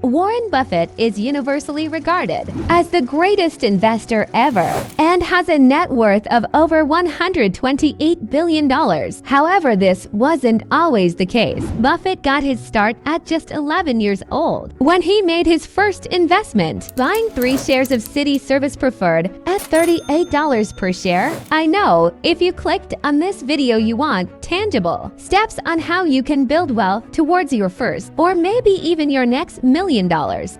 Warren Buffett is universally regarded as the greatest investor ever and has a net worth of over $128 billion. However, this wasn't always the case. Buffett got his start at just 11 years old when he made his first investment, buying 3 shares of Citi Service Preferred at $38 per share. I know, if you clicked on this video you want tangible steps on how you can build wealth towards your first or maybe even your next $1 million.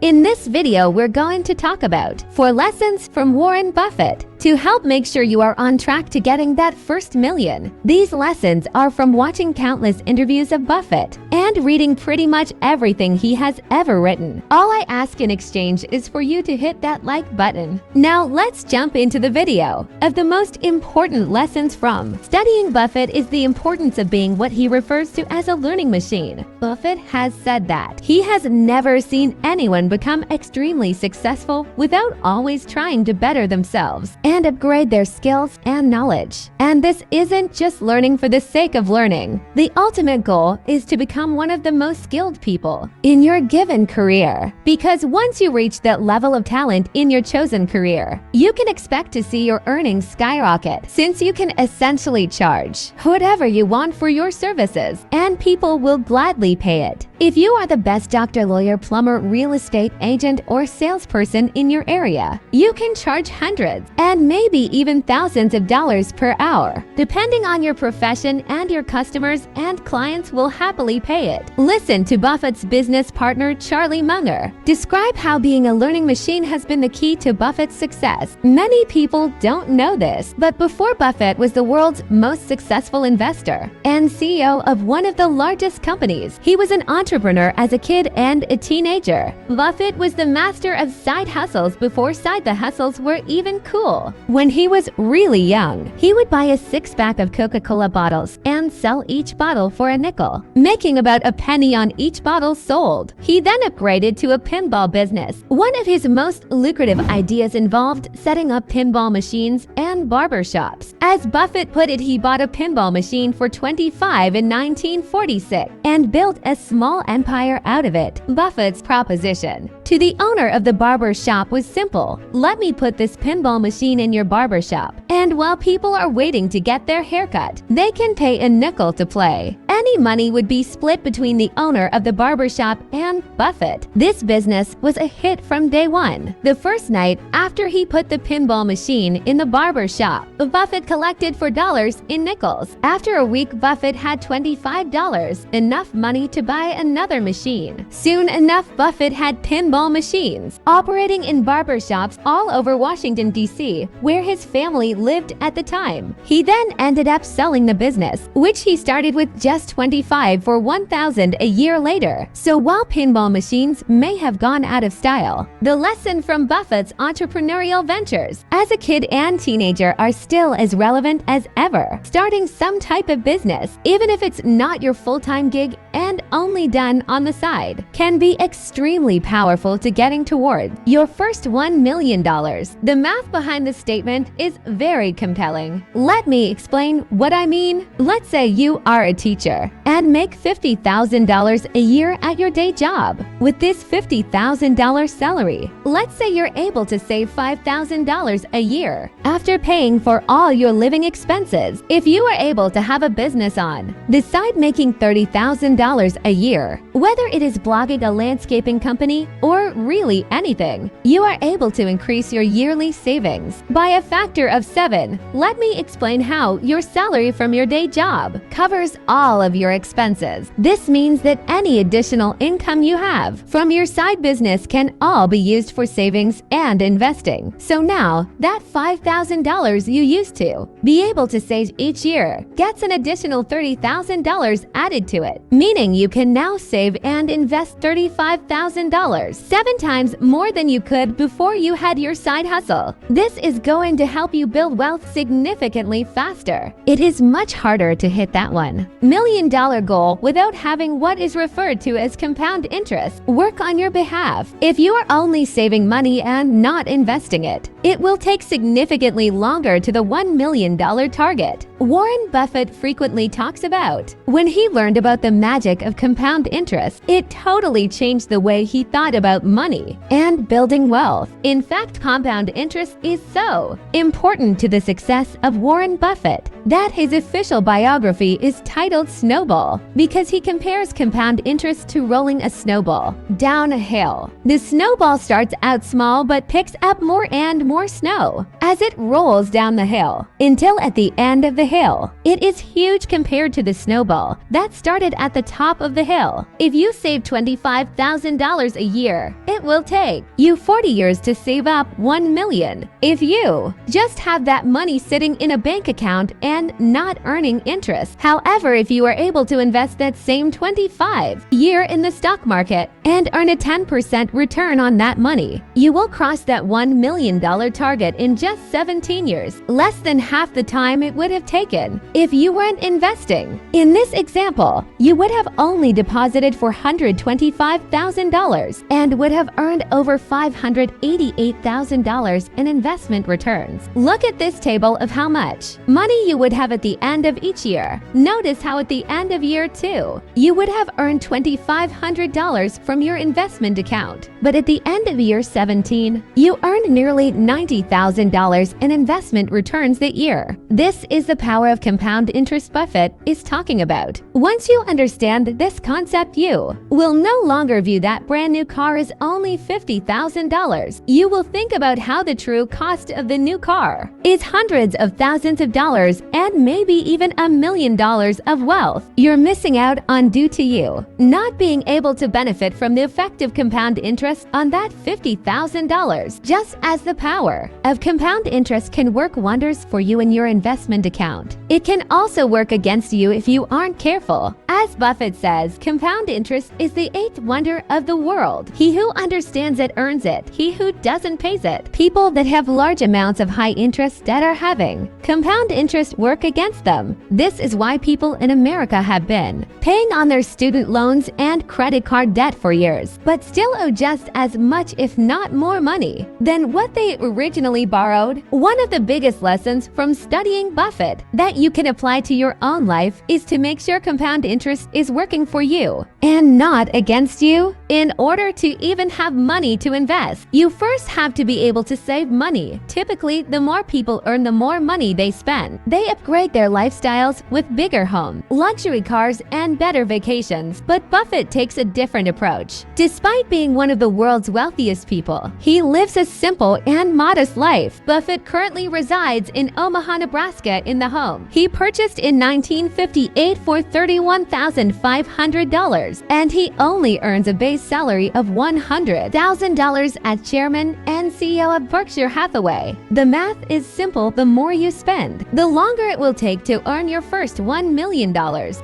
In this video, we're going to talk about 4 lessons from Warren Buffett to help make sure you are on track to getting that first million. These lessons are from watching countless interviews of Buffett and reading pretty much everything he has ever written. All I ask in exchange is for you to hit that like button. Now let's jump into the video of the most important lessons from. Studying Buffett is the importance of being what he refers to as a learning machine. Buffett has said that he has never seen anyone become extremely successful without always trying to better themselves and upgrade their skills and knowledge. And this isn't just learning for the sake of learning. The ultimate goal is to become one of the most skilled people in your given career. Because once you reach that level of talent in your chosen career, you can expect to see your earnings skyrocket, since you can essentially charge whatever you want for your services, and people will gladly pay it. If you are the best doctor, lawyer, plumber, real estate agent, or salesperson in your area, you can charge hundreds and maybe even thousands of dollars per hour. Depending on your profession, and your customers and clients will happily pay it. Listen to Buffett's business partner Charlie Munger describe how being a learning machine has been the key to Buffett's success. Many people don't know this, but before Buffett was the world's most successful investor and CEO of one of the largest companies, he was an entrepreneur as a kid and a teenager. Buffett was the master of side hustles before side hustles were even cool. When he was really young, he would buy a 6-pack of Coca-Cola bottles and sell each bottle for a nickel, making about a penny on each bottle sold. He then upgraded to a pinball business. One of his most lucrative ideas involved setting up pinball machines and barber shops. As Buffett put it, he bought a pinball machine for $25 in 1946 and built a small empire out of it. Buffett's proposition to the owner of the barber shop was simple: let me put this pinball machine in your barber shop, and while people are waiting to get their haircut, they can pay a nickel to play. Any money would be split between the owner of the barber shop and Buffett. This business was a hit from day one. The first night after he put the pinball machine in the barber shop, Buffett collected for dollars in nickels. After a week, Buffett had $25, enough money to buy another machine. Soon enough, Buffett had pinball machines operating in barber shops all over Washington, D.C., where his family lived at the time. He then ended up selling the business, which he started with just $25 for $1,000 a year later. So while pinball machines may have gone out of style, the lesson from Buffett's entrepreneurial ventures as a kid and teenager are still as relevant as ever. Starting some type of business, even if it's not your full-time gig and only done on the side, can be extremely powerful to getting toward your first $1 million. The math behind this statement is very compelling. Let me explain what I mean. Let's say you are a teacher and make $50,000 a year at your day job. With this $50,000 salary, let's say you're able to save $5,000 a year after paying for all your living expenses. If you are able to have a business on the side making $30,000 a year, whether it is blogging, a landscaping company, or really anything, you are able to increase your yearly savings by a factor of 7. Let me explain how your salary from your day job covers all of your expenses. This means that any additional income you have from your side business can all be used for savings and investing. So now that $5,000 you used to be able to save each year gets an additional $30,000 added to it, meaning you can now save and invest $35,000, 7 times more than you could before you had your side hustle. This is going to help you build wealth significantly faster. It is much harder to hit that $1 million goal without having what is referred to as compound interest work on your behalf. If you are only saving money and not investing it, it will take significantly longer to the $1 million target. Warren Buffett frequently talks about. When he learned about the magic of compound interest, it totally changed the way he thought about money and building wealth. In fact, compound interest is so important to the success of Warren Buffett that his official biography is titled Snowball, because he compares compound interest to rolling a snowball down a hill. The snowball starts out small but picks up more and more snow as it rolls down the hill, until at the end of the hill, it is huge compared to the snowball that started at the top of the hill. If you save $25,000 a year, it will take you 40 years to save up $1 million. If you just have that money sitting in a bank account and not earning interest. However, if you are able to invest that same 25-year in the stock market and earn a 10% return on that money, you will cross that $1 million target in just 17 years, less than half the time it would have taken if you weren't investing. In this example, you would have only deposited $425,000 and would have earned over $588,000 in investment returns. Look at this table of how much money you would have at the end of each year. Notice how at the end of year 2, you would have earned $2,500 from your investment account. But at the end of year 17, you earned nearly $90,000 in investment returns that year. This is the power of compound interest Buffett is talking about. Once you understand this concept, you will no longer view that brand new car as only $50,000. You will think about how the true cost of the new car is hundreds of thousands of dollars and maybe even $1 million of wealth you're missing out on due to you not being able to benefit from the effect of compound interest on that $50,000. Just as the power of compound interest can work wonders for you in your investment account, it can also work against you if you aren't careful. As Buffett says, compound interest is the eighth wonder of the world. He who understands it earns it. He who doesn't pays it. People that have large amounts of high interest debt are having compound interest work against them. This is why people in America have been paying on their student loans and credit card debt for years, but still owe just as much, if not more money than what they originally borrowed. One of the biggest lessons from studying Buffett that you can apply to your own life is to make sure compound interest is working for you and not against you. In order to even have money to invest, you first have to be able to save money. Typically, the more people earn, the more money they spend. They upgrade their lifestyles with bigger homes, luxury cars, and better vacations. But Buffett takes a different approach. Despite being one of the world's wealthiest people, he lives a simple and modest life. Buffett currently resides in Omaha, Nebraska in the home he purchased in 1958 for $31,500, and he only earns a base salary of $100,000 as chairman and CEO of Berkshire Hathaway. The math is simple: the more you spend, the longer it will take to earn your first $1 million.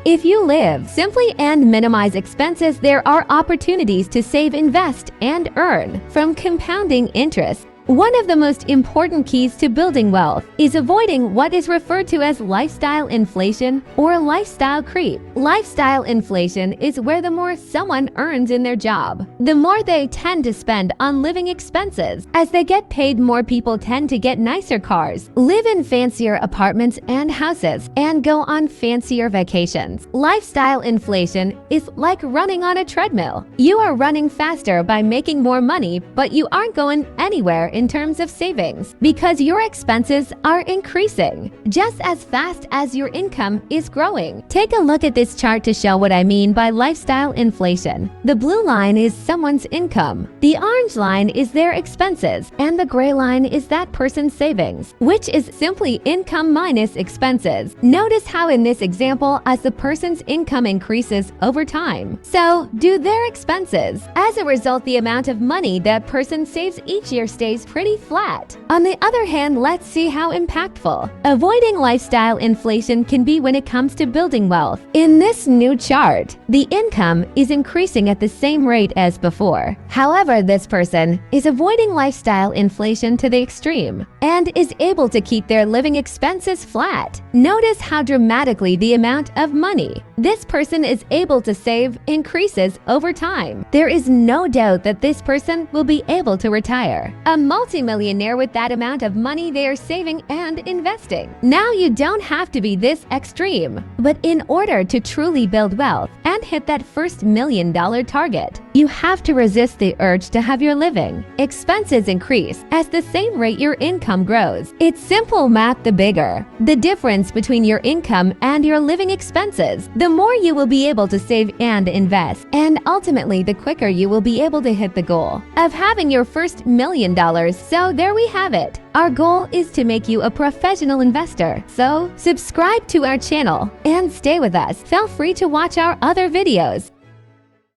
If you live simply and minimize expenses, there are opportunities to save, invest, and earn from compounding interest. One of the most important keys to building wealth is avoiding what is referred to as lifestyle inflation or lifestyle creep. Lifestyle inflation is where the more someone earns in their job, the more they tend to spend on living expenses. As they get paid more, people tend to get nicer cars, live in fancier apartments and houses, and go on fancier vacations. Lifestyle inflation is like running on a treadmill. You are running faster by making more money, but you aren't going anywhere in terms of savings because your expenses are increasing just as fast as your income is growing. Take a look at this chart to show what I mean by lifestyle inflation. The blue line is someone's income, the orange line is their expenses, and the gray line is that person's savings, which is simply income minus expenses. Notice how in this example, as the person's income increases over time, so do their expenses. As a result, the amount of money that person saves each year stays pretty flat. On the other hand, let's see how impactful avoiding lifestyle inflation can be when it comes to building wealth. In this new chart, the income is increasing at the same rate as before. However, this person is avoiding lifestyle inflation to the extreme and is able to keep their living expenses flat. Notice how dramatically the amount of money this person is able to save increases over time. There is no doubt that this person will be able to retire a multimillionaire with that amount of money they are saving and investing. Now you don't have to be this extreme, but in order to truly build wealth and hit that first $1 million target, you have to resist the urge to have your living expenses increase at the same rate your income grows. It's simple math. The bigger the difference between your income and your living expenses, the more you will be able to save and invest, and ultimately the quicker you will be able to hit the goal of having your first $1 million. So there we have it. Our goal is to make you a professional investor. So subscribe to our channel and stay with us. Feel free to watch our other videos.